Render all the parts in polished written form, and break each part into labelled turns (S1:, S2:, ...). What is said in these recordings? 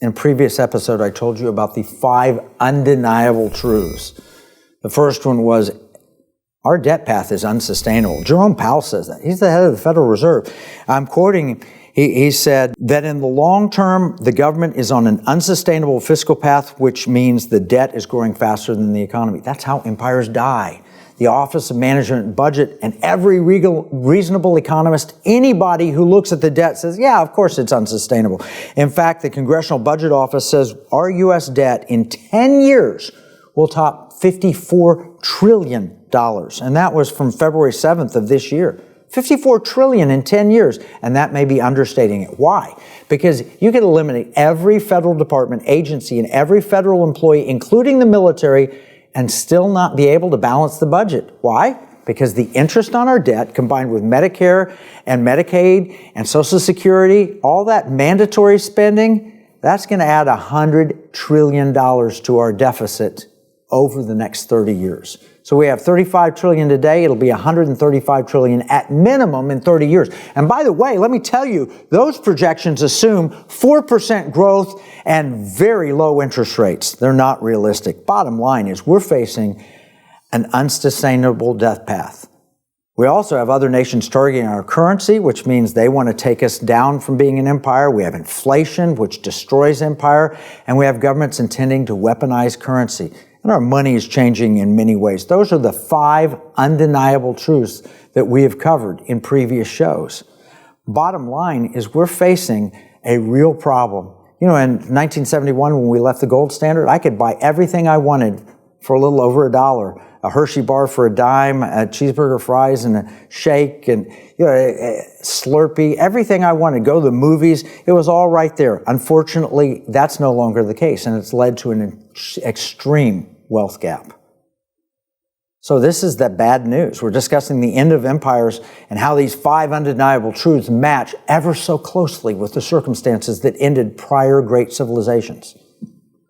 S1: In a previous episode, I told you about the 5 undeniable truths. The first one was our debt path is unsustainable. Jerome Powell says that. He's the head of the Federal Reserve. I'm quoting him. He said that in the long term, the government is on an unsustainable fiscal path, which means the debt is growing faster than the economy. That's how empires die. The Office of Management and Budget and every reasonable economist, anybody who looks at the debt says, yeah, of course it's unsustainable. In fact, the Congressional Budget Office says our U.S. debt in 10 years will top $54 trillion. And that was from February 7th of this year. $54 trillion in 10 years. And that may be understating it. Why? Because you could eliminate every federal department, agency, and every federal employee, including the military, and still not be able to balance the budget. Why? Because the interest on our debt, combined with Medicare and Medicaid and Social Security, all that mandatory spending, that's going to add $100 trillion to our deficit over the next 30 years. So we have $35 trillion today. It'll be $135 trillion at minimum in 30 years. And by the way, let me tell you, those projections assume 4% growth and very low interest rates. They're not realistic. Bottom line is we're facing an unsustainable death path. We also have other nations targeting our currency, which means they want to take us down from being an empire. We have inflation, which destroys empire. And we have governments intending to weaponize currency. And our money is changing in many ways. Those are the 5 undeniable truths that we have covered in previous shows. Bottom line is we're facing a real problem. You know, in 1971, when we left the gold standard, I could buy everything I wanted for a little over $1. A Hershey bar for a dime, a cheeseburger, fries, and a shake, and a Slurpee, everything I wanted. Go to the movies, it was all right there. Unfortunately, that's no longer the case, and it's led to an extreme wealth gap. So this is the bad news. We're discussing the end of empires and how these 5 undeniable truths match ever so closely with the circumstances that ended prior great civilizations.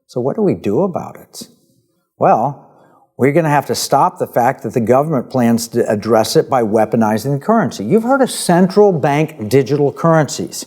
S1: So what do we do about it? Well, we're going to have to stop the fact that the government plans to address it by weaponizing the currency. You've heard of central bank digital currencies,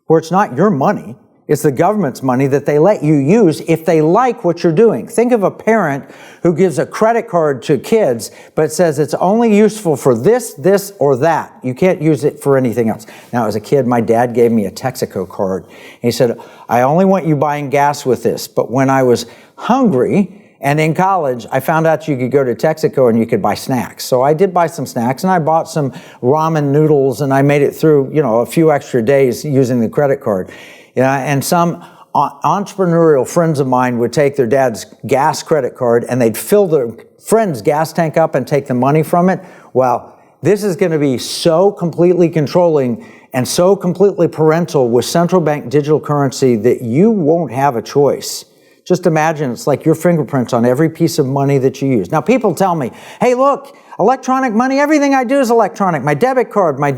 S1: where it's not your money, it's the government's money that they let you use if they like what you're doing. Think of a parent who gives a credit card to kids, but says it's only useful for this, this, or that. You can't use it for anything else. Now, as a kid, my dad gave me a Texaco card. He said, I only want you buying gas with this. But when I was hungry, and in college, I found out you could go to Texaco and you could buy snacks. So I did buy some snacks, and I bought some ramen noodles, and I made it through, a few extra days using the credit card. And some entrepreneurial friends of mine would take their dad's gas credit card and they'd fill their friend's gas tank up and take the money from it. Well, this is going to be so completely controlling and so completely parental with central bank digital currency that you won't have a choice. Just imagine it's like your fingerprints on every piece of money that you use. Now, people tell me, hey, look, electronic money, everything I do is electronic. My debit card, my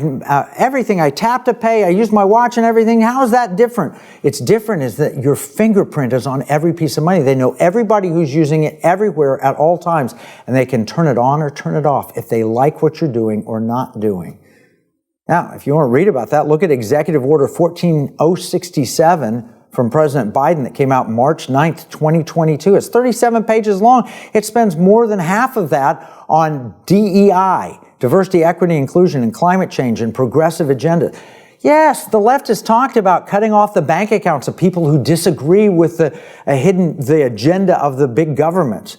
S1: everything I tap to pay, I use my watch and everything. How is that different? It's different is that your fingerprint is on every piece of money. They know everybody who's using it everywhere at all times, and they can turn it on or turn it off if they like what you're doing or not doing. Now, if you want to read about that, look at Executive Order 14067 from President Biden that came out March 9th, 2022. It's 37 pages long. It spends more than half of that on DEI, diversity, equity, inclusion, and climate change, and progressive agenda. Yes, the left has talked about cutting off the bank accounts of people who disagree with the agenda of the big government.